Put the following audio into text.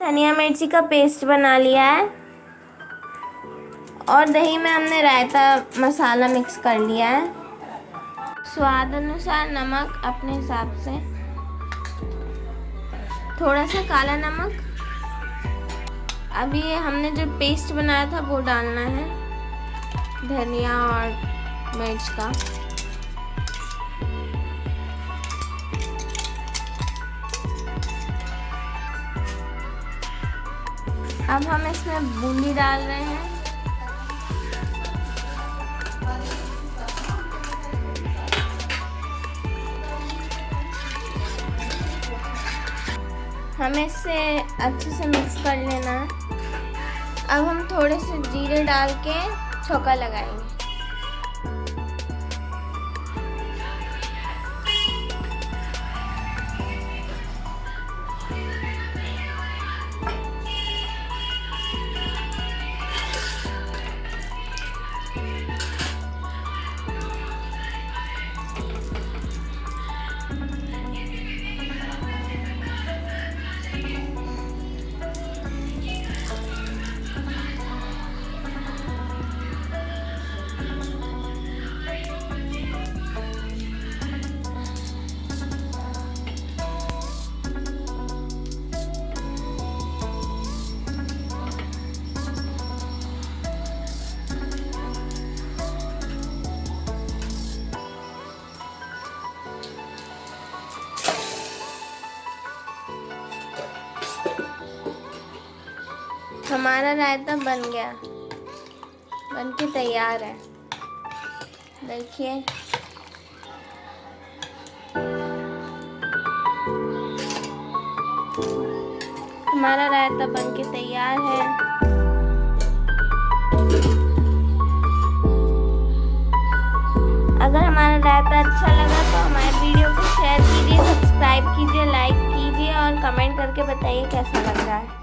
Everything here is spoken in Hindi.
धनिया मिर्ची का पेस्ट बना लिया है और दही में हमने रायता मसाला मिक्स कर लिया है। स्वाद अनुसार नमक अपने हिसाब से, थोड़ा सा काला नमक। अभी ये हमने जो पेस्ट बनाया था वो डालना है, धनिया और मिर्च का। अब हम इसमें बूंदी डाल रहे हैं। हमें इसे अच्छे से मिक्स कर लेना है। अब हम थोड़े से जीरे डाल के छौंका लगाएंगे। हमारा रायता बन गया, बन के तैयार है। देखिए, हमारा रायता बन के तैयार है। अगर हमारा रायता अच्छा लगा तो हमारे वीडियो को शेयर कीजिए, सब्सक्राइब कीजिए, लाइक कीजिए और कमेंट करके बताइए कैसा लग रहा है।